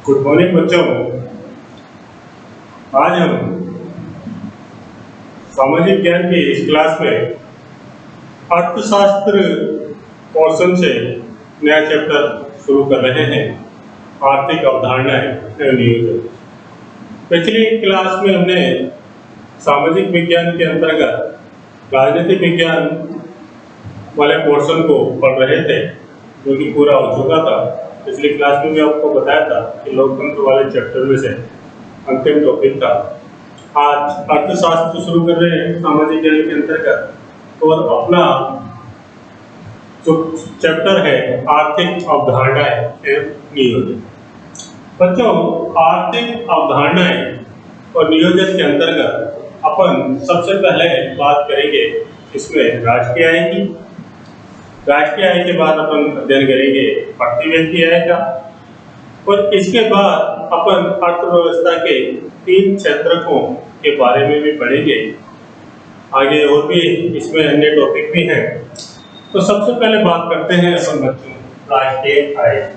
Good morning बच्चों। आज हम सामाजिक ज्ञान की इस क्लास में अर्थशास्त्र पोर्शन से नया चैप्टर शुरू कर रहे हैं, आर्थिक अवधारणाएं एवं नियोजन। पिछली क्लास में हमने सामाजिक विज्ञान के अंतर्गत राजनीतिक विज्ञान वाले पोर्शन को पढ़ रहे थे, जो कि पूरा हो चुका था। पिछली क्लास में भी आपको बताया था कि लोकतंत्र वाले चैप्टर में से अंतिम टॉपिक था। आज अर्थशास्त्र शुरू कर रहे हैं सामाजिक ज्ञान के अंतर्गत, और अपना जो चैप्टर है आर्थिक अवधारणाएं एवं नियोजन। बच्चों, आर्थिक अवधारणाएं और नियोजन के अंतर्गत अपन सबसे पहले बात करेंगे इसमें राष्ट्रीय आय की। राष्ट्रीय आय के बाद अपन अध्ययन करेंगे प्रति व्यक्ति आय का, और इसके बाद अपन अर्थव्यवस्था के 3 क्षेत्रकों के बारे में भी पढ़ेंगे। आगे और भी इसमें अन्य टॉपिक भी हैं। तो सबसे पहले बात करते हैं अपन बच्चों राष्ट्रीय आय।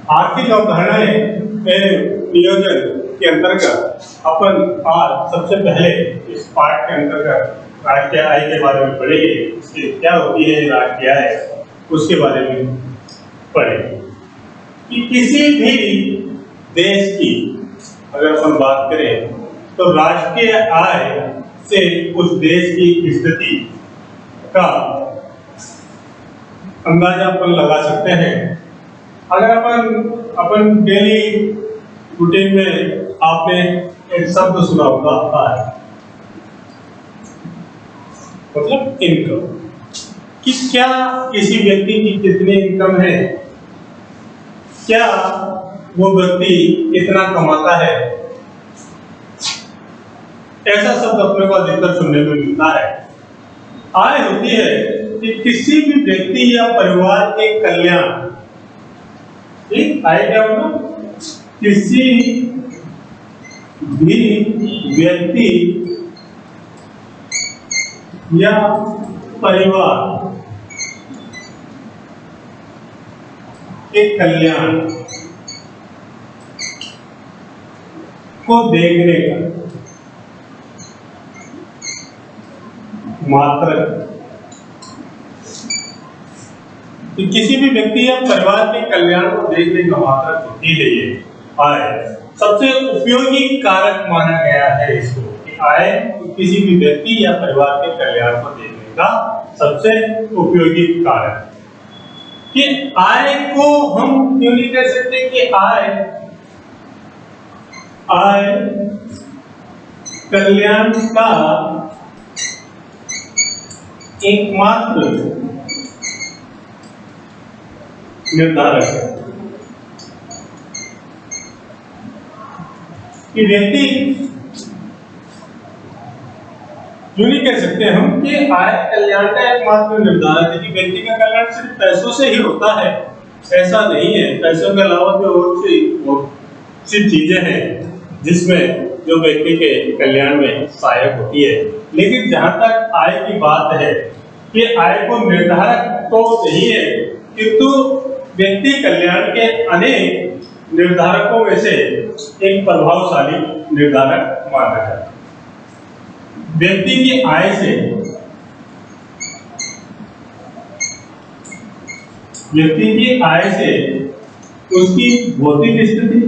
आर्थिक अवधारणाएं नियोजन के अंतर्गत अपन आज सबसे पहले इस पाठ के अंतर्गत राष्ट्रीय आय के बारे में पढ़ेंगे। इसकी क्या होती है राष्ट्रीय आय, उसके बारे में पढ़ेंगे। कि किसी भी देश की अगर अपन बात करें तो राष्ट्रीय आय से उस देश की स्थिति का अंदाजा अपन लगा सकते हैं। अगर अपन डेली रूटीन में आपने एक शब्द सुना होगा आय, मतलब इनकम, कि क्या किसी व्यक्ति की कितनी इनकम है, क्या वो व्यक्ति कितना कमाता है, ऐसा शब्द अपने को अधिकतर सुनने में मिलता है। आय होती है कि किसी भी व्यक्ति या परिवार के कल्याण, आय क्या होगा, किसी भी व्यक्ति या परिवार के कल्याण को देखने का मात्रक। तो किसी भी व्यक्ति या परिवार के कल्याण को देखने का मात्रक होती है ये आय। सबसे उपयोगी कारक माना गया है इसको, कि आय किसी भी व्यक्ति या परिवार के कल्याण को देखने का सबसे उपयोगी कारक। कि आय को हम क्यों नहीं कह सकते कि आय कल्याण का एकमात्र निर्धारक है। कि व्यक्ति क्यों नहीं कह सकते हम कि आय कल्याण का एकमात्र निर्धारक है। कि व्यक्ति का कल्याण सिर्फ पैसों से ही होता है, ऐसा नहीं है। पैसों के अलावा भी और सी चीजें हैं जिसमें जो व्यक्ति के कल्याण में सहायक होती है। लेकिन जहां तक आय की बात है, कि आय को निर्धारक तो नहीं है, किंतु व्यक्ति कल्याण के अनेक निर्धारकों में से एक प्रभावशाली निर्धारक माना जाता है। व्यक्ति की आय से उसकी भौतिक स्थिति,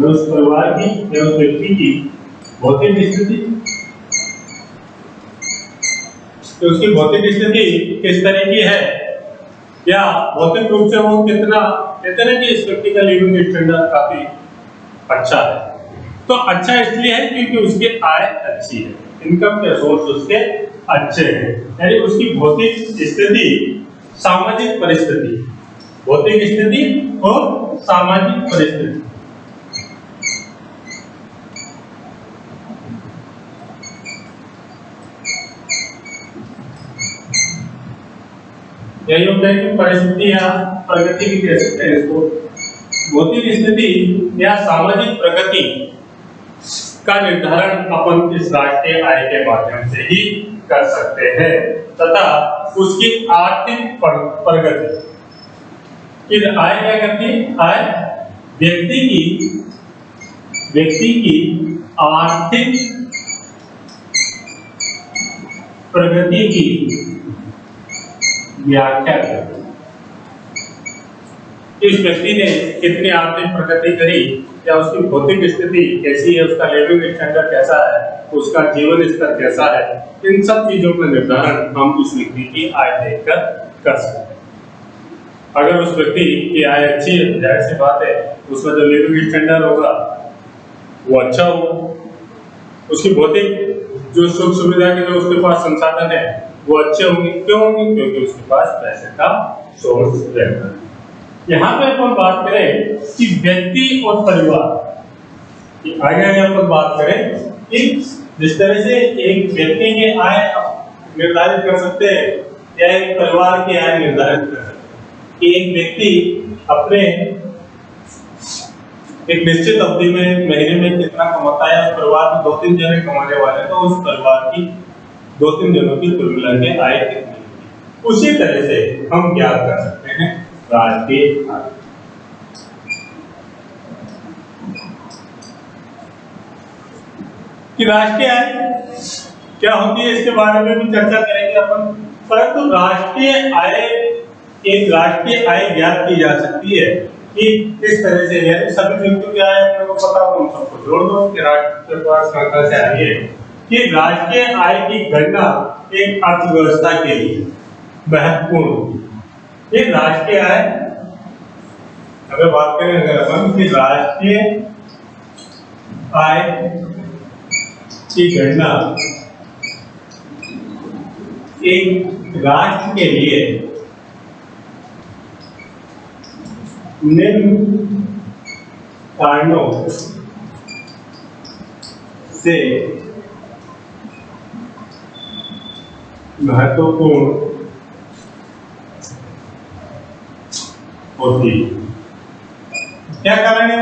उस परिवार की या उस व्यक्ति की भौतिक स्थिति, तो उसकी भौतिक स्थिति किस तरह की है, या भौतिक रूप से वो कितना, कहते हैं कि इस व्यक्ति का लिविंग स्टैंडर्ड काफी अच्छा है। तो अच्छा इसलिए है क्योंकि उसकी आय अच्छी है, इनकम के सोर्स उसके अच्छे हैं। यानी उसकी भौतिक स्थिति, सामाजिक परिस्थिति, भौतिक स्थिति और सामाजिक परिस्थिति या योग परिस्थिति या प्रगति भी कह सकते हैं इसको। भौतिक स्थिति या सामाजिक प्रगति का निर्धारण अपन इस राष्ट्रीय आय के माध्यम से ही कर सकते हैं तथा उसकी आर्थिक प्रगति की आय क्या करती है? आय व्यक्ति की आर्थिक प्रगति की व्याख्या करती है। इस व्यक्ति ने कितनी आर्थिक प्रगति करी या उसकी भौतिक स्थिति कैसी है, उसका लिविंग स्टैंडर्ड कैसा है, उसका जीवन स्तर कैसा है, इन सब चीजों का निर्धारण हम इस व्यक्ति की आय देखकर कर सकते हैं। अगर उस व्यक्ति की आय अच्छी है, जाहिर सी बात है उसका जो लिविंग स्टैंडर्ड होगा वो अच्छा होगा, उसकी भौतिक जो सुख सुविधा के जो उसके पास संसाधन है वो अच्छे होंगे। क्यों होंगे? क्योंकि उसके पास पैसे का सोर्स रहता है। यहाँ पे अपन बात करें कि व्यक्ति और परिवार की आगे अपन बात करें कि जिस तरह से एक व्यक्ति की आय निर्धारित कर सकते हैं या एक परिवार की आय निर्धारित कर सकते हैं कि एक व्यक्ति अपने एक निश्चित अवधि में महीने में कितना कमाता है, उस परिवार में 2-3 जने कमाने वाले तो उस परिवार की 2-3 जनों की कुल मिला के आय कितनी होगी। उसी तरह से हम ज्ञात कर सकते हैं राष्ट्रीय आय। कि राष्ट्रीय आय क्या होती है इसके बारे में भी चर्चा करेंगे अपन। परंतु एक राष्ट्रीय आय ज्ञात की जा सकती है कि इस तरह से, यानी सभी व्यक्तियों की आय अपने को पता हो, उन सबको जोड़ दो कि राष्ट्र के पास कहाँ से आ रही है। कि राष्ट्रीय आय की गणना एक अर्थव्यवस्था के लिए महत्वपूर्ण होगी। ये राष्ट्रीय आय अगर बात करें अगर अपन कि राष्ट्रीय आय की गणना एक राष्ट्र के लिए निम्न कारणों से महत्वपूर्ण होती है। क्या कारण है?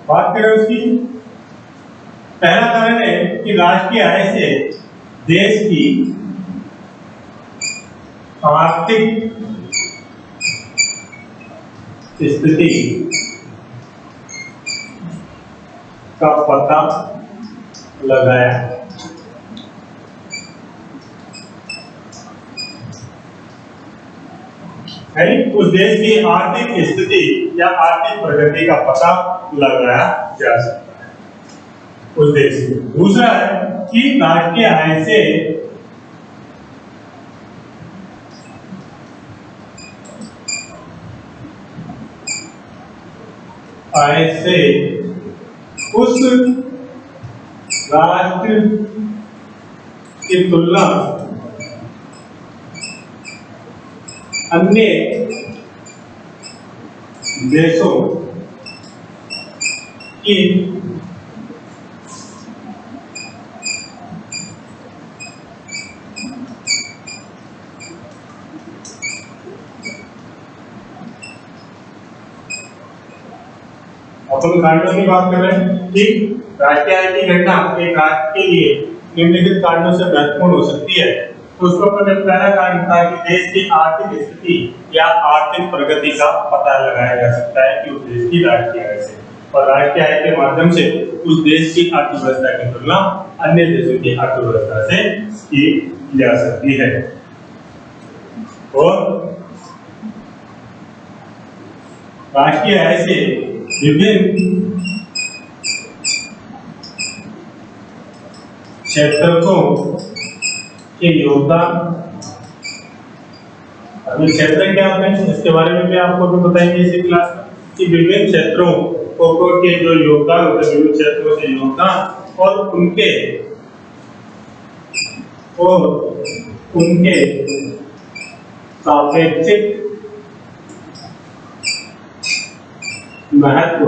बात करें उसकी। पहला कारण है कि राष्ट्रीय आय से देश की आर्थिक स्थिति का पता लगाया उस देश की आर्थिक स्थिति या आर्थिक प्रगति का पता लगाया जा सकता है उस देश में। दूसरा है कि राष्ट्रीय आय से उस राष्ट्र की तुलना अन्य देशों की अपन कारणों की बात कर रहे हैं कि राष्ट्रीय आय की गणना एक राष्ट्र के लिए निम्नलिखित कारणों से महत्वपूर्ण हो सकती है। तो उसको पहला कारण था कि देश की आर्थिक स्थिति या आर्थिक प्रगति का पता लगाया जा सकता है कि उस देश की राष्ट्रीय आय से, और राष्ट्रीय आय के माध्यम से उस देश की अर्थव्यवस्था की तुलना अन्य देशों की अर्थव्यवस्था से की जा सकती है। और राष्ट्रीय आय से विभिन्न क्षेत्रों के योगदान, अभी क्षेत्र क्या होते हैं इसके बारे में भी आपको भी बताएंगे इसी क्लास में कि विभिन्न क्षेत्रों के जो योगदान होते हैं, विभिन्न क्षेत्रों से योगदान और उनके सापेक्षिक महत्व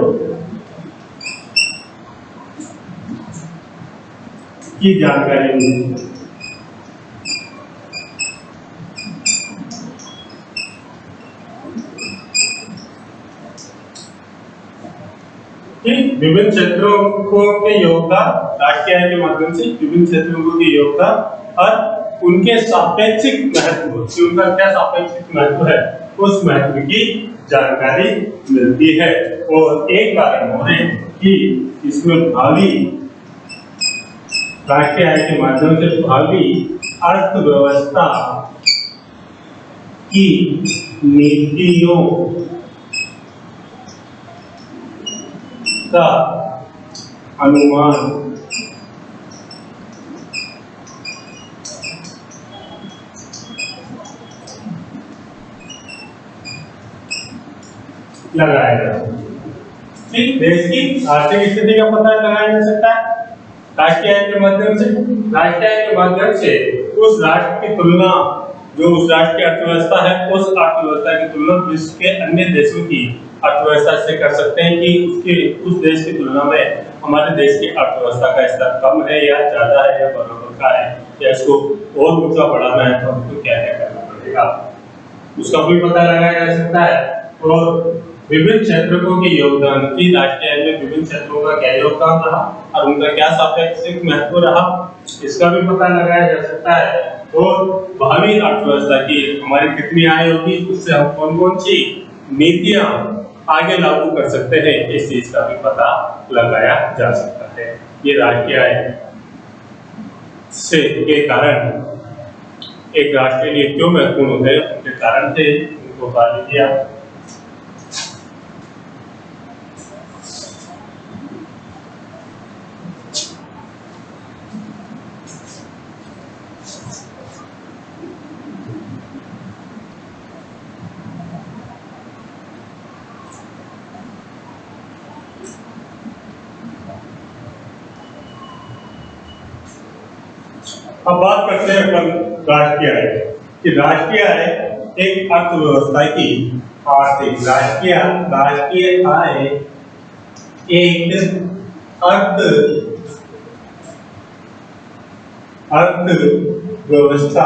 की जानकारी मिली। कि विभिन्न क्षेत्रों के योगदान, राष्ट्रीय आय के माध्यम से विभिन्न क्षेत्रों के योगदान और उनके सापेक्षिक महत्व, उनका क्या सापेक्षिक महत्व है, उस महत्व की जानकारी मिलती है। और एक कारण और है कि इसमें भावी राष्ट्रीय आय के माध्यम से भावी अर्थव्यवस्था की नीतियों का अनुमान लगाया जा सकता है। देश की आर्थिक स्थिति का पता लगाया जा सकता है राष्ट्रीय आय के माध्यम से। राष्ट्रीय आय के माध्यम से उस राष्ट्र की तुलना, जो उस राष्ट्र की अर्थव्यवस्था है, उस अर्थव्यवस्था की तुलना विश्व के अन्य देशों की अर्थव्यवस्था से कर सकते हैं कि उस देश की तुलना में हमारे देश की अर्थव्यवस्था का स्तर कम है या ज्यादा है या बराबर का है, या इसको और ऊंचा बढ़ाना है तो हमको क्या क्या करना पड़ेगा, उसका भी पता लगाया जा सकता है। और विभिन्न क्षेत्रों के योगदान की, राष्ट्रीय आय में विभिन्न क्षेत्रों का क्या योगदान रहा और उनका क्या सापेक्षिक महत्व रहा, इसका भी पता लगाया जा सकता है। और भावी अर्थव्यवस्था की हमारी कितनी आय होगी, उससे हम कौन कौन सी नीतियां आगे लागू कर सकते हैं, इस चीज का भी पता लगाया जा सकता है। ये राष्ट्रीय आय से के कारण एक राष्ट्र के लिए क्यों महत्वपूर्ण होते हैं, उनके कारण थे, उनको पढ़ लिया। अब बात करते हैं अपन राष्ट्रीय आय कि राष्ट्रीय आय एक अर्थव्यवस्था की आर्थिक, राष्ट्रीय आय एक अर्थव्यवस्था,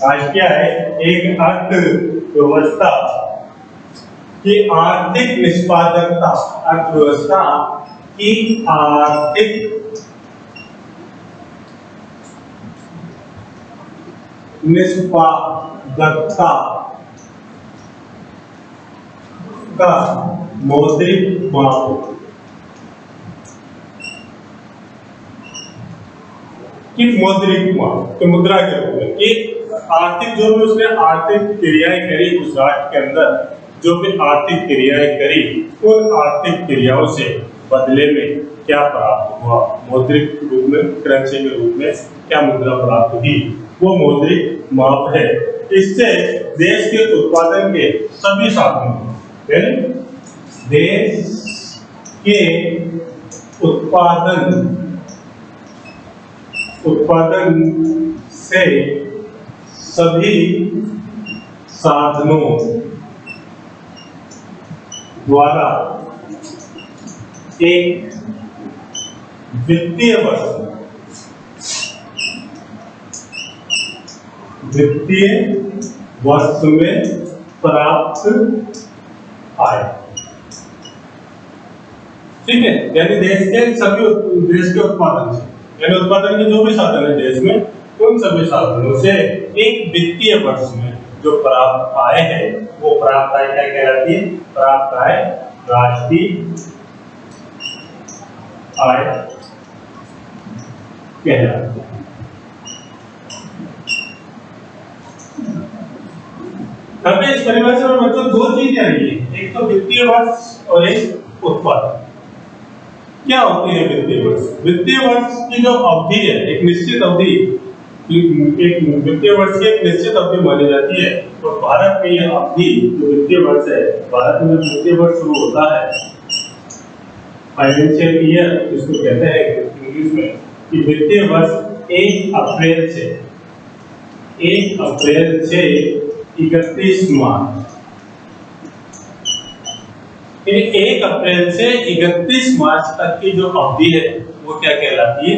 राष्ट्रीय आय एक अर्थव्यवस्था की आर्थिक निष्पादकता, अर्थव्यवस्था की आर्थिक निष्पादकता का मौद्रिक माप कि मौद्रिक माप कि मुद्रा के रूप में कि आर्थिक, जो भी उसने आर्थिक क्रियाएं करी उस राष्ट्र के अंदर, जो भी आर्थिक क्रियाएं करी, उन आर्थिक क्रियाओं से बदले में क्या प्राप्त हुआ, मौद्रिक रूप में, करेंसी के रूप में क्या मुद्रा प्राप्त हुई, वो मौद्रिक माप है। इससे देश के उत्पादन के सभी साधनों, देश के उत्पादन से सभी साधनों द्वारा एक वित्तीय वर्ष में प्राप्त आय, ठीक है, यानी देश के उत्पादन से, यानी उत्पादन के जो भी साधन है देश में, उन सभी साधनों से एक वित्तीय वर्ष में जो प्राप्त आय है, वो प्राप्त आय क्या कहलाती है, प्राप्त आय राष्ट्रीय आय कहलाती है। हमें इस परिभाषा में मतलब दो चीजें आ रही है, एक तो वित्तीय वर्ष और एक उत्पादन। क्या होती है वित्तीय वर्ष? वित्तीय वर्ष की जो अवधि है, एक निश्चित अवधि, एक वित्तीय वर्ष की एक निश्चित अवधि मानी जाती है। और भारत में यह अवधि जो वित्तीय वर्ष है, भारत में वित्तीय वर्ष शुरू होता है फाइनेंशियल ईयर, इसको कहते हैं इंग्लिश में, कि वित्तीय वर्ष 1 अप्रैल से 31 मार्च, 1 अप्रैल से 31 मार्च तक की जो अवधि है वो क्या कहलाती है,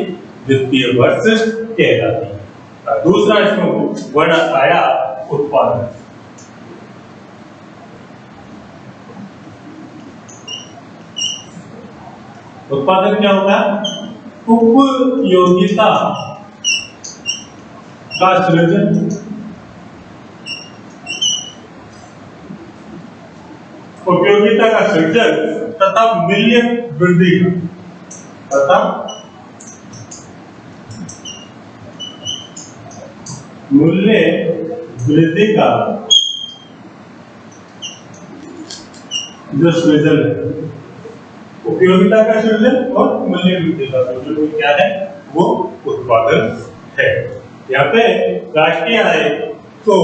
वित्तीय वर्ष कहलाती है। दूसरा इसमें वर्ड आया उत्पादन। उत्पादन क्या होता है? उपयोगिता का सृजन, उपयोगिता का सृजन तथा मूल्य वृद्धि, तथा मूल्य वृद्धि का जो सृजन है, उपयोगिता का सृजन और मूल्य वृद्धि का सृजन क्या है? वो उत्पादन है। यहाँ पे राष्ट्रीय आय तो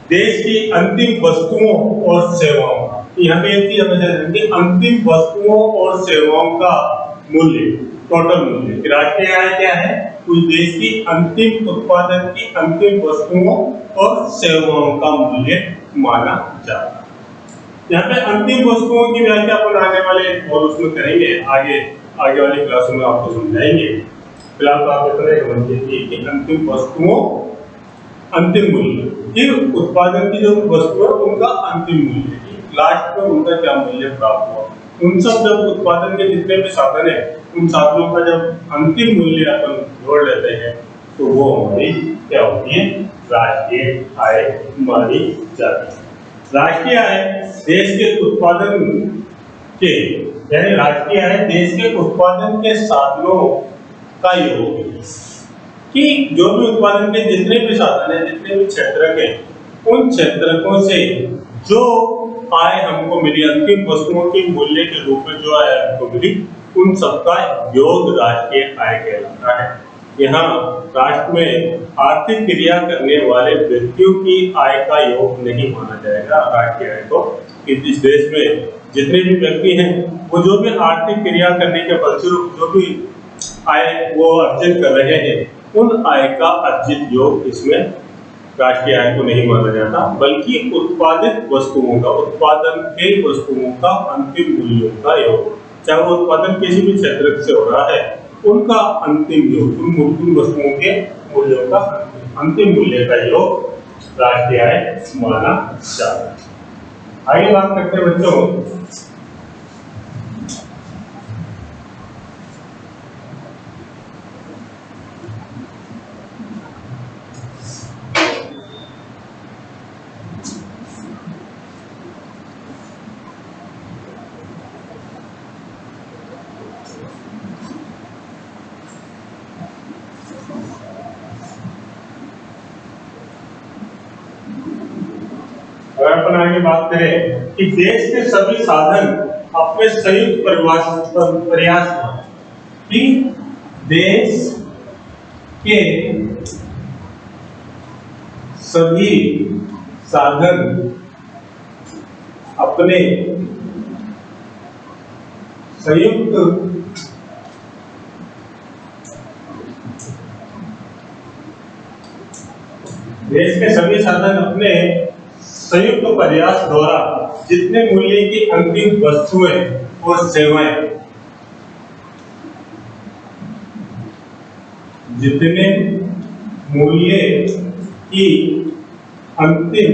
देश की अंतिम वस्तुओं और सेवाओं, यहाँ पे एक चीज हमें समझना कि अंतिम वस्तुओं और सेवाओं का मूल्य, टोटल मूल्य। राष्ट्रीय आय क्या है? उस देश की अंतिम उत्पादन की अंतिम वस्तुओं और सेवाओं का मूल्य माना जाता है। यहाँ पे अंतिम वस्तुओं की व्याख्या अपन आने वाले और उसमें करेंगे, आगे वाली क्लासों में आपको समझाएंगे। फिलहाल तो आप इतना ही समझिए कि अंतिम वस्तुओं, अंतिम मूल्य, फिर उत्पादन की जो वस्तु है उनका अंतिम मूल्य, लास्ट में उनका क्या मूल्य प्राप्त हुआ। उन सब जब उत्पादन के जितने भी साधन है, उन साधनों का जब अंतिम मूल्य अपन जोड़ लेते हैं तो वो हमारी क्या होती है? राष्ट्रीय आय मानी जाती है। राष्ट्रीय आय देश के उत्पादन के, यानी राष्ट्रीय आय देश के उत्पादन के साधनों का योग है कि जो भी उत्पादन के जितने भी साधन है, जितने भी क्षेत्रक है, उन क्षेत्रकों से जो आय हमको मिली, अंतिम वस्तुओं के मूल्य के रूप में जो आय हमको मिली, उन सबका योग राष्ट्रीय आय कहलाता है। यहाँ राष्ट्र में आर्थिक क्रिया करने वाले व्यक्तियों की आय का योग नहीं माना जाएगा राष्ट्रीय आय को, कि इस देश में जितने भी व्यक्ति हैं वो जो भी आर्थिक क्रिया करने के फलस्वरूप जो भी आय वो अर्जित कर रहे हैं, उन आय का अर्जित योग इसमें राष्ट्रीय आय को नहीं माना जाता, बल्कि उत्पादित वस्तुओं का, उत्पादन के वस्तुओं का अंतिम मूल्यों का योग, चाहे वो उत्पादन किसी भी क्षेत्र से हो रहा है, उनका अंतिम योग, उन वस्तुओं के मूल्यों का अंतिम मूल्य का योग राष्ट्रीय आय माना जाता है। आगे बात करते हैं बच्चों, अगर अपन आगे बात करें कि देश के सभी साधन अपने संयुक्त प्रयास कि देश के सभी साधन अपने संयुक्त देश के सभी साधन अपने संयुक्त प्रयास द्वारा जितने मूल्य की अंतिम वस्तुएं और सेवाएं, जितने मूल्य की अंतिम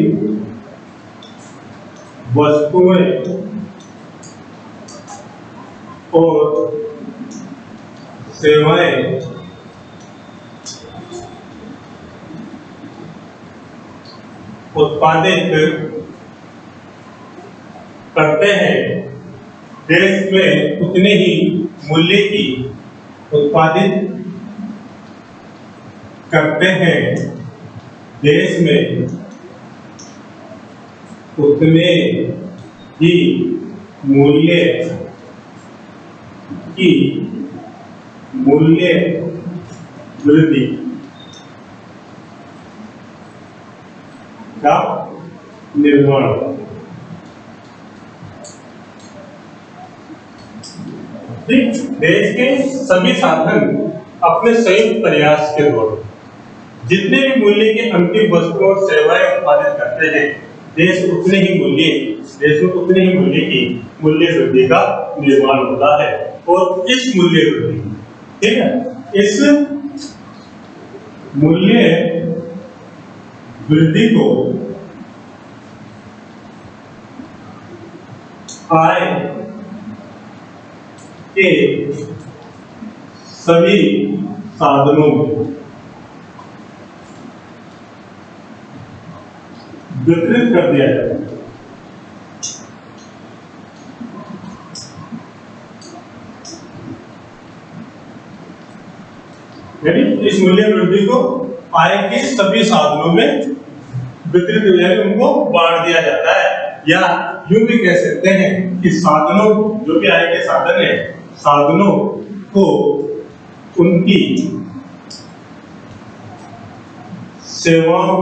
वस्तुएं और सेवाएं उत्पादित करते हैं, देश में उतने ही मूल्य की उत्पादित करते हैं, देश में उतने ही मूल्य की मूल्य वृद्धि का निर्माण होता है। देश के सभी साधन अपने संयुक्त प्रयास के द्वारा जितने भी मूल्य की अंतिम वस्तुओं और सेवाएं उत्पादित करते हैं, देश में उतने ही मूल्य की मूल्य वृद्धि का निर्माण होता है। और इस मूल्य वृद्धि, ठीक है, इस मूल्य वृद्धि को आय के सभी साधनों में वितरित कर दिया जाए। यानी इस मूल्य वृद्धि को आय के सभी साधनों में वितरित, यानी उनको बांट दिया जाता है। या यूं भी कह सकते हैं कि साधनों, जो भी आय के साधन है, साधनों को उनकी सेवाओं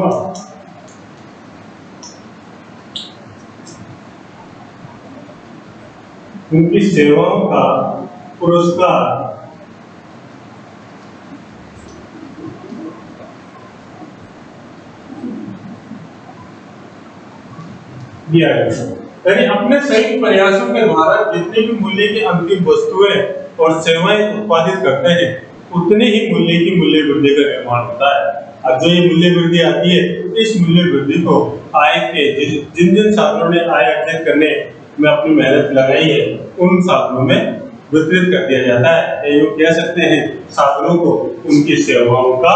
का पुरस्कार दिया गया। यानी अपने संयुक्त प्रयासों के द्वारा जितने भी मूल्य की अंतिम वस्तुएं और सेवाएं उत्पादित करते हैं, उतने ही मूल्य की मूल्य वृद्धि का निर्माण होता है। अब जो ये मूल्य वृद्धि आती है, इस मूल्य वृद्धि को आय के जिन जिन साधनों ने आय अर्जित करने में अपनी मेहनत लगाई है, उन साधनों में वितरित कर दिया जाता है। ये कह सकते हैं साधनों को उनकी सेवाओं का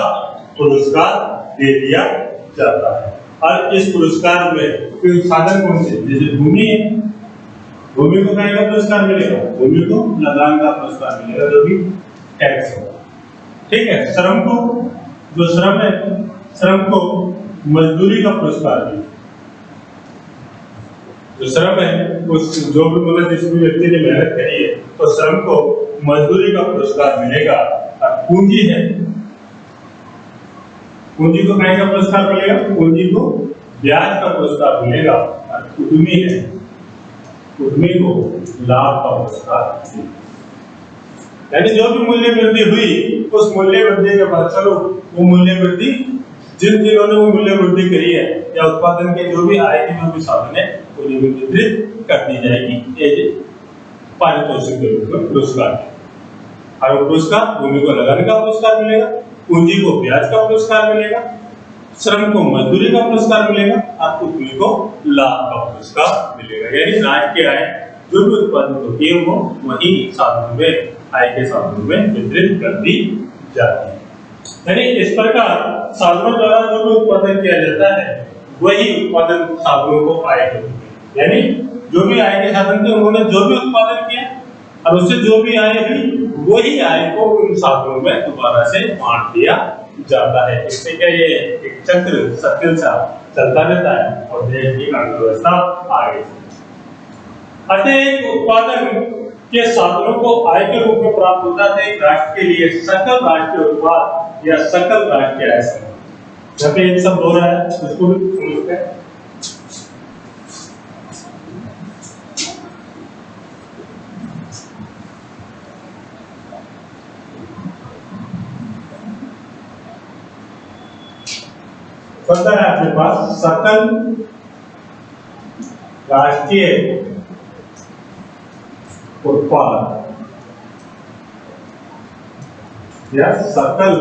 पुरस्कार दे दिया जाता है। और इस पुरस्कार में साधन कौन से, जैसे भूमि है, भूमि को क्या पुरस्कार मिलेगा, भूमि को लगान का पुरस्कार मिलेगा, जो भी टैक्स होगा। ठीक है। श्रम को, जो श्रम है, श्रम को मजदूरी का पुरस्कार मिलेगा। जो श्रम है, उस जो भी मतलब जिस भी व्यक्ति ने मेहनत करी है, तो श्रम को मजदूरी का पुरस्कार मिलेगा। और पूंजी है, पूंजी को क्या पुरस्कार मिलेगा, पूंजी को ब्याज का पुरस्कार मिलेगा। और उद्यमी है, उद्यमी को लाभ का पुरस्कार। यानी जो भी मूल्य वृद्धि हुई, उस मूल्य वृद्धि के फलस्वरूप वो मूल्य वृद्धि, जिन जिन्होंने वो मूल्य वृद्धि करी है या उत्पादन के जो भी आय के जो भी साधन है, उन्हें वितरित कर दी जाएगी पारितोषिक के रूप में पुरस्कार। और पुरस्कार, भूमि को लगाने का पुरस्कार मिलेगा, पूंजी को ब्याज का पुरस्कार मिलेगा, श्रम को मजदूरी का पुरस्कार मिलेगा, और उद्यमी को लाभ का पुरस्कार मिलेगा। यानी राज्य की आय जो भी उत्पादित होती है, वो वही साधनों में, आय के साधनों में वितरित कर दी जाती है। यानी इस प्रकार साधनों द्वारा जो भी उत्पादन किया जाता है, वही उत्पादन साधनों को आय के, यानी जो भी आय के साधन थे, उन्होंने जो भी उत्पादन किया और उससे जो भी आय हुई, वही आय को उन साधनों में दोबारा से बांट दिया जाता है। इससे क्या, ये एक चक्र सर्कल सा चलता रहता है और देश की अर्थव्यवस्था आगे। अतः उत्पादन के साधनों को आय के रूप में प्राप्त होता है एक राष्ट्र के लिए सकल राष्ट्रीय उत्पाद या सकल राष्ट्रीय आय। जब पे इन सब हो रहा है, इसको भी समझते हैं। पता है आपके पास सकल राष्ट्रीय उत्पाद या सकल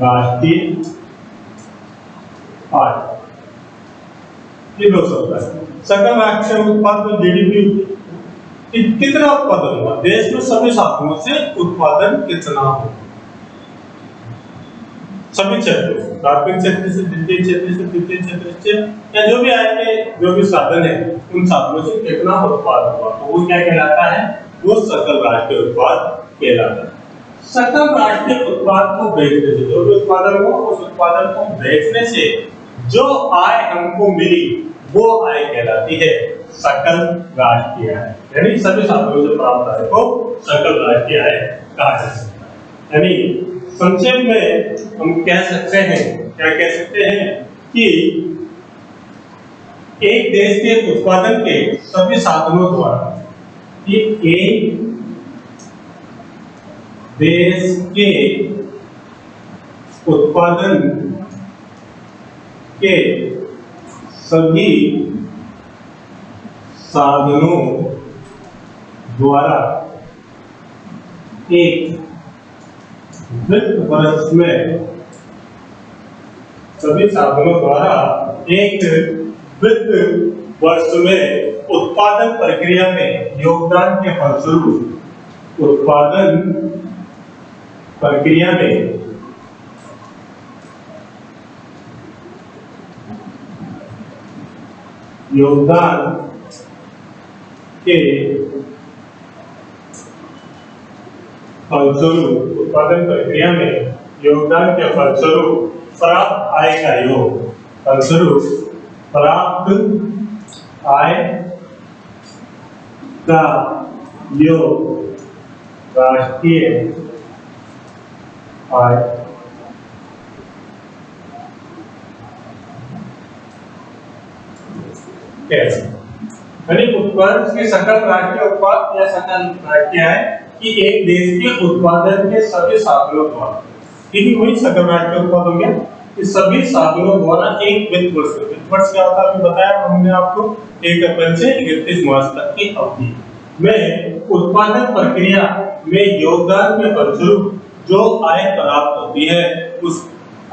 राष्ट्रीय आय, ये दो शब्द है। सकल राष्ट्रीय उत्पाद में जीडीपी कितना उत्पादन हुआ, देश में सभी साधनों से उत्पादन कितना हो, सभी क्षेत्रों से, प्राथमिक क्षेत्र से, द्वितीय क्षेत्र से, तृतीय क्षेत्र से, या जो भी आय के जो भी साधन है, उन साधनों से कितना उत्पादन हुआ, तो वो क्या कहलाता है, वो सकल राष्ट्रीय उत्पाद कहलाता है। सकल राष्ट्रीय उत्पाद को बेचने से, जो भी उत्पादन हो, उस उत्पादन को बेचने से जो आय हमको मिली, वो आय कहलाती है सकल राष्ट्रीय आय। यानी सभी साधनों से प्राप्त आय को सकल राष्ट्रीय आय कहा जा सकता है। यानी संक्षेप में हम कह सकते हैं, क्या कह सकते हैं कि एक देश के उत्पादन के सभी साधनों द्वारा, एक देश के उत्पादन के सभी साधनों द्वारा एक वित्त वर्ष में, सभी साधनों द्वारा एक वित्त वर्ष में उत्पादन प्रक्रिया में योगदान के फलस्वरूप उत्पादन प्रक्रिया में योगदान के फलस्वरूप उत्पादन प्रक्रिया में योगदान के फलस्वरूप प्राप्त आय का योग फलस्वरूप प्राप्त आय का योग राष्ट्रीय आय यानी उत्पादन के सकल राष्ट्रीय उत्पाद या सकल राष्ट्रीय आय कि एक देश के उत्पादन के सभी साधनों द्वारा, ठीक वही सकल राष्ट्रीय उत्पाद हो गया। इस सभी साधनों द्वारा एक वित्त वर्ष क्या होता है अभी बताया हमने आपको, 1 अप्रैल से 31 मार्च तक की अवधि में उत्पादन प्रक्रिया में योगदान के फलस्वरूप जो आय प्राप्त होती है उस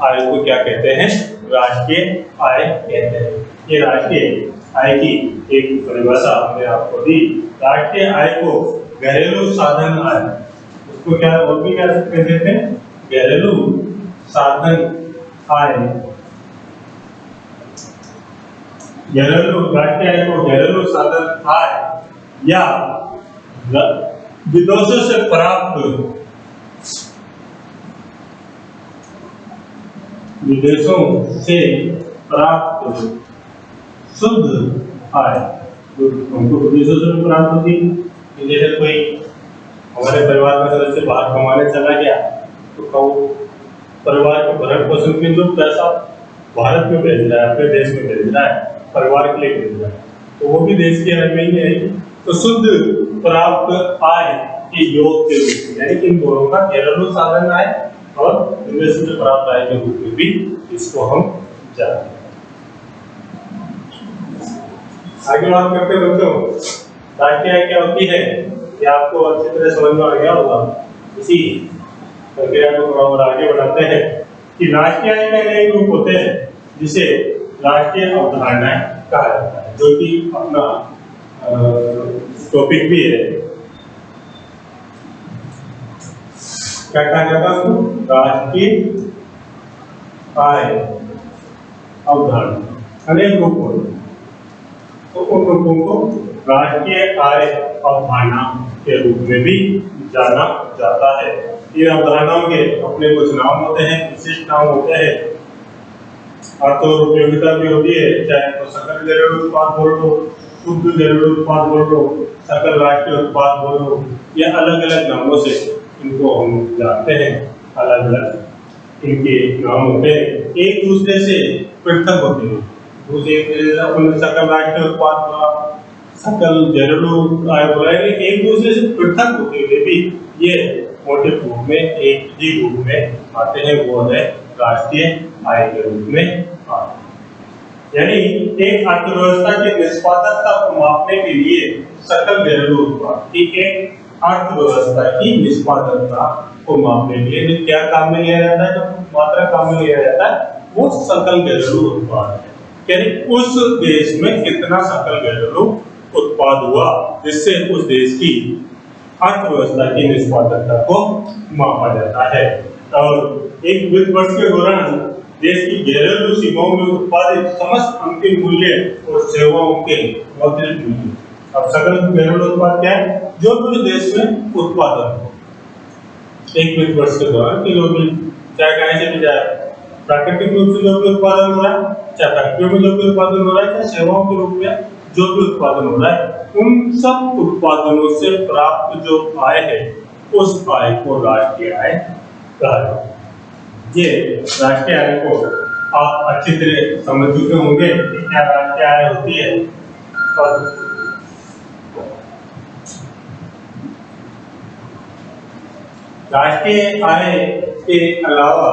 आय को क्या कहते हैं? राष्ट्रीय आय कहते हैं। ये राष्ट्रीय आय की एक परिभाषा हमने आपको दी। राष्ट्रीय आय को घरेलू साधन आय, उसको क्या और भी क्या कहते हैं? घरेलू साधन आय। घरेलू राष्ट्रीय आय को घरेलू साधन आय या विदेशों से प्राप्त शुद्ध आय हमको विदेशों से प्राप्त होती है। जैसे कोई हमारे परिवार का सदस्य बाहर कमाने चला गया तो परिवार के भरण पोषण के जो पैसा भारत में भेज रहा है, अपने देश में भेज रहा है, परिवार के लिए भेज रहा है, तो वो भी देश की आय में ही रहेगी। तो शुद्ध प्राप्त आय के योग के रूप में, यानी कि इन दोनों का घरेलू साधन आय और विदेश से प्राप्त आय के रूप में भी इसको हम जानते हैं। आगे बात करते हैं बच्चों, राष्ट्रीय आय क्या होती है ये आपको अच्छी तरह समझ में आ गया होगा। इसी प्रक्रिया को थोड़ा और आगे बढ़ाते हैं कि राष्ट्रीय आय के कई रूप होते हैं जिसे राष्ट्रीय अवधारणाएं कहा जाता है, जो कि अपना टॉपिक भी है। क्या कहा जाता है उसको? राष्ट्रीय आय अवधारणा। अनेक रूप होते हैं तो उन रूपों को राष्ट्रीय आय अवधारणा के रूप में भी जाना जाता है। इन अवधारणाओं के अपने कुछ नाम होते हैं, विशिष्ट नाम होते हैं, अर्थ और उपयोगिता भी होती है, चाहे तो सकल घरेलू उत्पाद बोल लो, शुद्ध घरेलू उत्पाद बोल लो, सकल राष्ट्रीय उत्पाद बोल लो, या अलग अलग नामों से इनको हम जानते हैं। अलग अलग इनके नाम होते हैं, एक दूसरे से पृथक होते हैं। सकल राष्ट्रीय उत्पाद बोला, सकल घरेलू आय बोला, एक दूसरे से पृथक होते हुए भी ये मोटे रूप में एक ही रूप में आते हैं, वो है राष्ट्रीय आय के रूप में आते हैं। यानी एक अर्थव्यवस्था की निष्पादकता को मापने के लिए सकल घरेलू उत्पाद की एक अर्थव्यवस्था की निष्पादकता को मापने के लिए क्या काम में लिया जाता है, जो मात्रा काम में लिया जाता है वो सकल घरेलू उत्पाद है। यानी उस देश में कितना सकल घरेलू उत्पाद हुआ जिससे उस देश की अर्थव्यवस्था की निष्पादकता को मापा जाता है। और एक वित्त वर्ष के दौरान देश की घरेलू सीमाओं में उत्पादित समस्त अंतिम मूल्य और सेवाओं के मौद्रिक मूल्य। अब सकल घरेलू उत्पाद क्या है? जो भी देश में उत्पादन हो एक वित्त वर्ष के दौरान, कि जो भी चाहे कहीं से भी जाए, प्राकृतिक रूप से जो भी उत्पादन हो रहा है, चाहे फैक्ट्रियों में जो भी उत्पादन हो रहा है, चाहे सेवाओं के रूप में जो भी उत्पादन हो रहा है, उन सब उत्पादनों से प्राप्त जो आय है उस आय को राष्ट्रीय आय कहा जाता है। ये राष्ट्रीय आय को आप अच्छी तरह समझ चुके होंगे कि क्या राष्ट्रीय आय होती है। और राष्ट्रीय आय के अलावा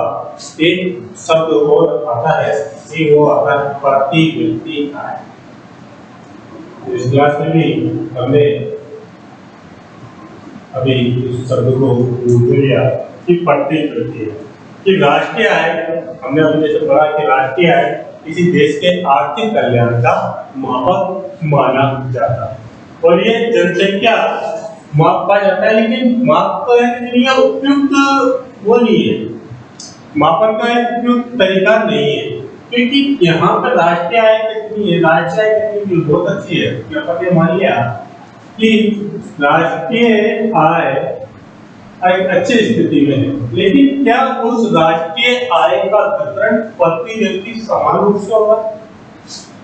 एक शब्द और आता है, वो आता है प्रतिव्यक्ति आय। इस क्लास में भी हमने अभी इस शब्द को यूज किया कि प्रतिव्यक्ति, कि राष्ट्रीय आय, हमने अभी जैसे पढ़ा कि राष्ट्रीय आय किसी देश के आर्थिक कल्याण का मापक माना जाता है। और ये जनसंख्या मापा जाता है, लेकिन माप का एक उपयुक्त वो नहीं है, मापन का एक उपयुक्त तरीका नहीं है, क्योंकि यहाँ पर राष्ट्रीय आय कितनी है, राष्ट्रीय आय कितनी बहुत अच्छी है कि अपन ने मान लिया कि राष्ट्रीय आय एक अच्छी स्थिति में है, लेकिन क्या उस राष्ट्रीय आय का वितरण प्रति व्यक्ति समान रूप से होगा?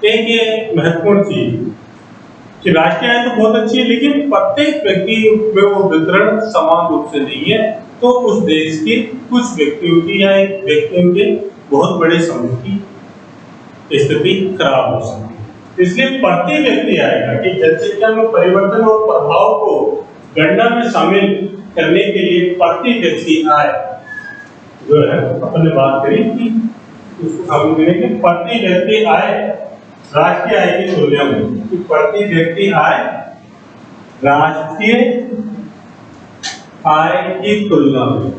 एक ये महत्वपूर्ण चीज कि राष्ट्रीय आय तो बहुत अच्छी है, लेकिन प्रत्येक व्यक्ति में वो वितरण समान रूप से नहीं है, तो उस देश के कुछ व्यक्तियों की या एक व्यक्तियों के बहुत बड़े समूह की स्थिति खराब हो सकती है। इसलिए प्रति व्यक्ति आएगा कि जनसंख्या में परिवर्तन और प्रभाव को गणना में शामिल करने के लिए प्रति व्यक्ति आय जो है अपन ने बात करी कि उसको शामिल करने के प्रति व्यक्ति आय राष्ट्रीय आय की तुलना में, कि प्रति व्यक्ति आय राष्ट्रीय आय की तुलना में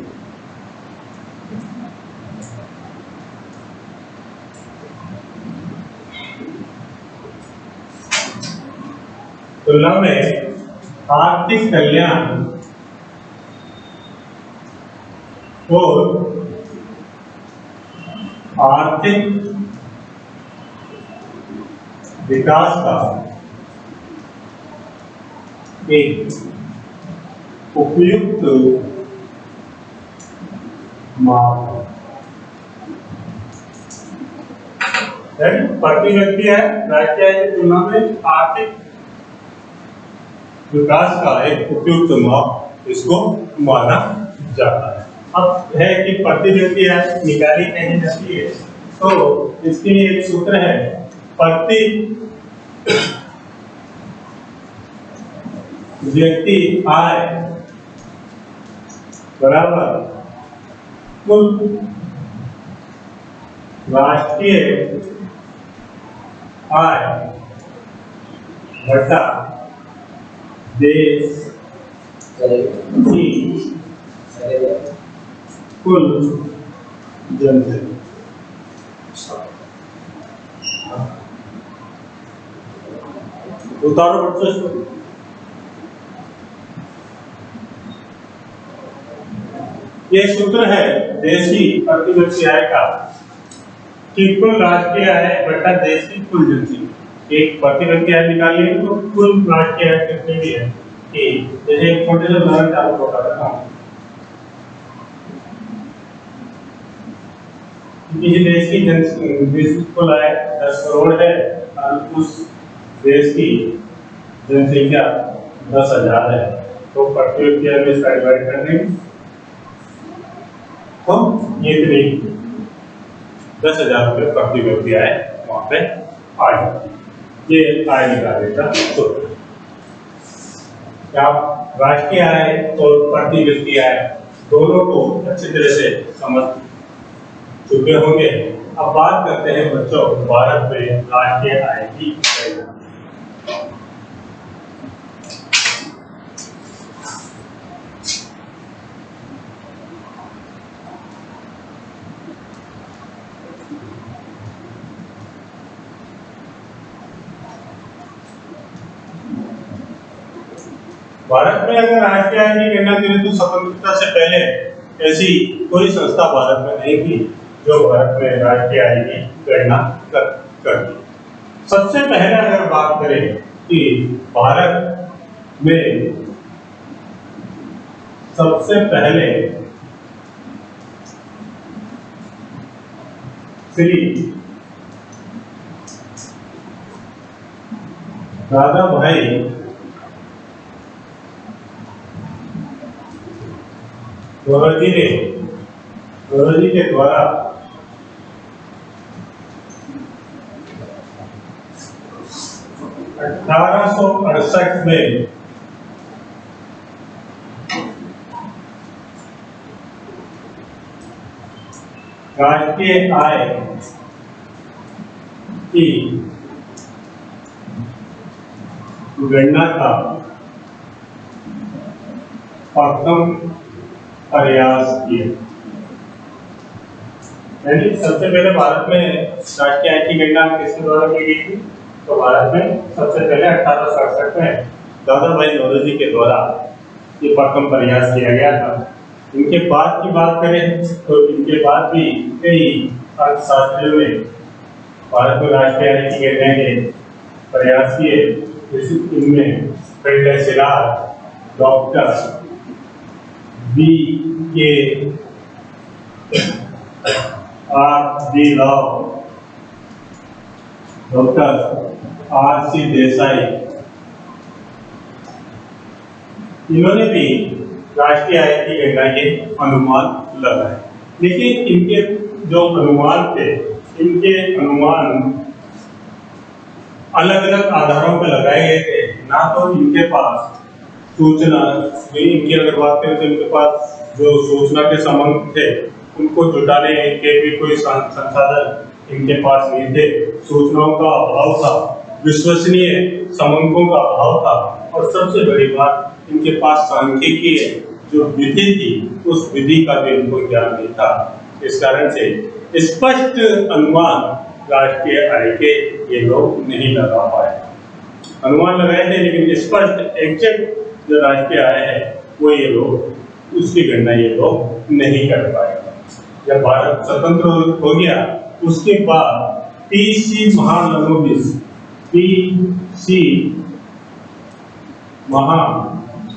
आर्थिक कल्याण और आर्थिक विकास का एक उपयुक्त माप है। प्रति व्यक्ति है राष्ट्रीय आय की तुलना में आर्थिक विकास का एक उपयुक्त माप इसको माना जाता है। अब है कि प्रति व्यक्ति आय निकाली नहीं जाती है, तो इसके लिए एक सूत्र है, प्रति व्यक्ति आय बराबर कुल राष्ट्रीय आय घटा देश की कुल जनसंख्या। उतारो बच्चों, ये सूत्र है देश की प्रति व्यक्ति आय का कि कुल राष्ट्रीय आय बटा देश की कुल जनसंख्या। एक प्रति व्यक्ति आय निकालिए तो कुल राष्ट्रीय आय कितनी भी है कि जैसे एक छोटे से उदाहरण आपको बता देता हूँ। किसी देश की जनसंख्या कुल आय 10 करोड़ है और उस देश की जनसंख्या 10,000 है, तो प्रति व्यक्ति आय में इसका डिवाइड कर देंगे तो ये इतनी 10,000 रुपये प्रति व्यक्ति आय वहां पे आ जाती है। ये आय निकालने का सूत्र। आप राष्ट्रीय आय और प्रति व्यक्ति आय दोनों को अच्छी तरह से समझ चुके होंगे। अब बात करते हैं बच्चों भारत में राष्ट्रीय आय की। भारत में अगर राष्ट्रीय आय की गणना करें तो स्वतंत्रता से पहले ऐसी कोई संस्था भारत में नहीं थी जो भारत में राष्ट्रीय आय की गणना करती। सबसे पहले अगर बात करें कि भारत में सबसे पहले श्री दादा भाई गौरजी के द्वारा अठारह में राष्ट्रीय आय की गणना का प्रथम प्रयास किया। यानी सबसे पहले भारत में राष्ट्रीय आय की गणना किसके द्वारा की गई थी? तो भारत में सबसे पहले 1867 में दादा भाई नौरोजी के द्वारा ये प्रथम प्रयास किया गया था। इनके बाद की बात करें तो इनके बाद भी कई अर्थशास्त्रियों ने भारत में राष्ट्रीय आय की गणना के प्रयास किए। इनमें Pandit Siraj, doctor B K R D Rao, doctor R C Desai, इन्होंने भी राष्ट्रीय आय की गणना के अनुमान लगाए। लेकिन इनके जो अनुमान थे, इनके अनुमान अलग अलग आधारों पर लगाए गए थे। ना तो इनके पास सूचना, इनकी अगर बात करें तो इनके पास जो सूचना के संबंध थे उनको जुटाने के भी कोई संसाधन इनके पास नहीं थे। सूचनाओं का अभाव था, विश्वसनीय समंकों का अभाव था, और सबसे बड़ी बात इनके पास सांख्यिकीय जो विधि थी उस विधि का भी इनको ज्ञान नहीं था। इस कारण से स्पष्ट अनुमान राष्ट्रीय आय के ये लोग नहीं लगा पाए। अनुमान लगाए थे लेकिन स्पष्ट एग्जैक्ट जो राष्ट्रीय आय है वो ये लोग उसकी गणना ये लोग नहीं कर पाए। जब भारत स्वतंत्र हो गया उसके बाद पीसी महालनोबिस, पीसी महालनोबिस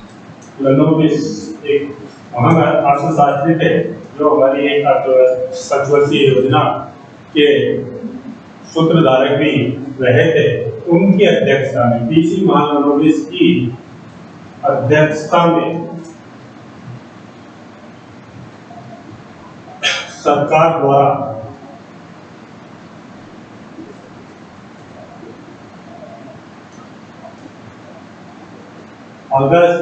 एक महान अर्थशास्त्री थे जो हमारी एक पंचवर्षीय योजना के सूत्रधारक भी रहे थे। उनकी अध्यक्षता में, पीसी महालनोबिस की अध्यक्षता में सरकार द्वारा अगस्त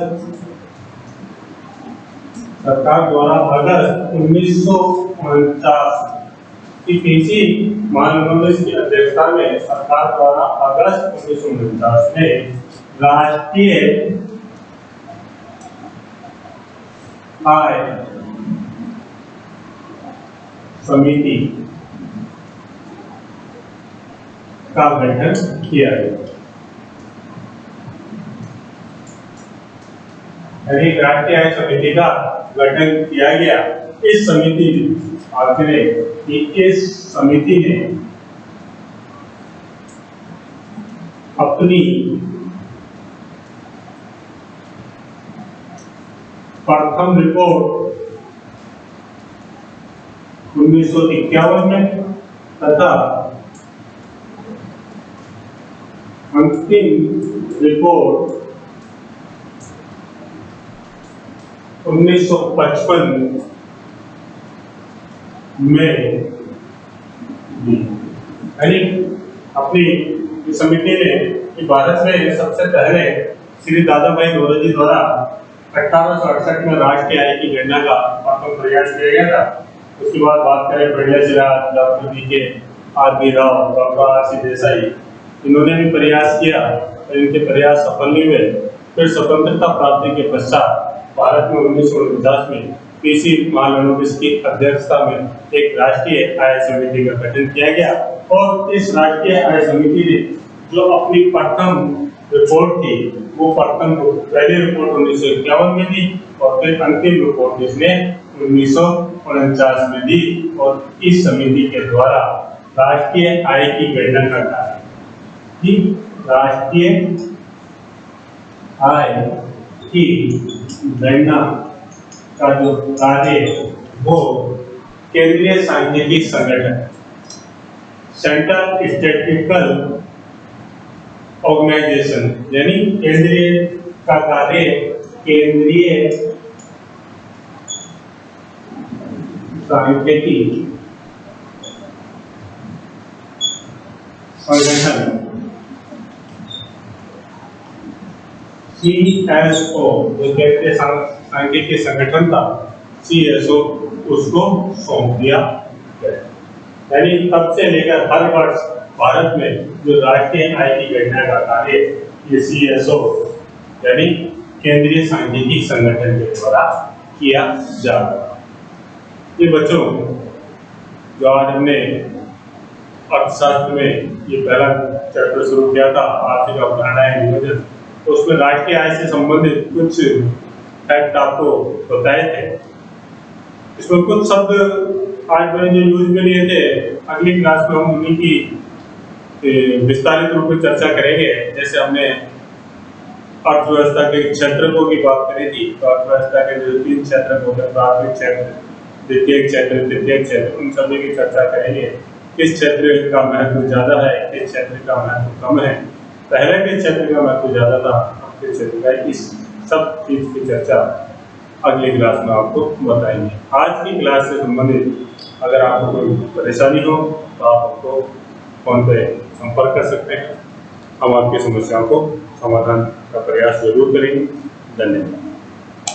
1949 की पीसी महालनोबिस की अध्यक्षता में सरकार द्वारा अगस्त 1949 में राष्ट्रीय आय समिति का गठन किया गया। राष्ट्रीय आय समिति का गठन किया गया। इस समिति इस समिति ने अपनी प्रथम रिपोर्ट 1951 में तथा अंतिम रिपोर्ट 1955 में दी। यानी अपनी समिति ने भारत में सबसे पहले श्री दादा भाई नौरोजी द्वारा 1868 में राष्ट्रीय आय की गणना का प्रथम प्रयास किया गया था। उसके बाद बात करें Pandit Siraj, doctor B K R D Rao, doctor R C Desai, इन्होंने भी प्रयास किया और इनके प्रयास सफल नहीं हुए। फिर स्वतंत्रता प्राप्ति के पश्चात भारत में 1949 में पीसी महालनोबिस की अध्यक्षता में एक राष्ट्रीय आय समिति का गठन किया गया। और इस राष्ट्रीय आय समिति ने जो अपनी प्रथम रिपोर्ट थी वो पहली रिपोर्ट 1951 में दी और फिर अंतिम रिपोर्ट इसने 1949 में दी। और इस समिति के द्वारा राष्ट्रीय आय की गणना का कार्य, राष्ट्रीय आय की गणना का जो कार्य वो केंद्रीय सांख्यिकी संगठन, सेंट्रल स्टैटिस्टिकल ऑर्गेनाइजेशन, यानी केंद्रीय का कार्य केंद्रीय सांख्यिकी संगठन CSO, जो केंद्रीय सांख्यिकी संगठन था CSO, उसको सौंप दिया गया। यानी तब से लेकर हर वर्ष भारत में जो राष्ट्रीय आय की गणना का कार्य ये CSO यानी केंद्रीय सांख्यिकी संगठन के द्वारा किया जा रहा है। ये बच्चों जो आज हमने अर्थशास्त्र में ये पहला चैप्टर शुरू किया था, आर्थिक अवधारणाएं नियोजन, तो उसमें राष्ट्रीय आय से संबंधित कुछ फैक्ट आपको बताए थे। इसमें कुछ शब्द आज मैंने जो यूज में लिए थे, अगली क्लास में हम उन्हीं की विस्तारित रूप में चर्चा करेंगे। जैसे हमने अर्थव्यवस्था के क्षेत्रकों की बात करी थी, तो अर्थव्यवस्था के जो 3 क्षेत्र होते हैं, प्राथमिक क्षेत्र, द्वितीयक क्षेत्र, तृतीयक क्षेत्र, उन सभी की चर्चा करेंगे। किस क्षेत्र का महत्व ज्यादा है, किस क्षेत्र का महत्व कम है, पहले के क्षेत्र का महत्व ज्यादा था, अब के क्षेत्र का, इस सब चीज की चर्चा अगली क्लास में आपको बताएंगे। आज की क्लास से संबंधित अगर आपको कोई परेशानी हो तो आप हमको फोन पे संपर्क कर सकते हैं। हम आपकी समस्याओं को समाधान का प्रयास जरूर करेंगे। धन्यवाद।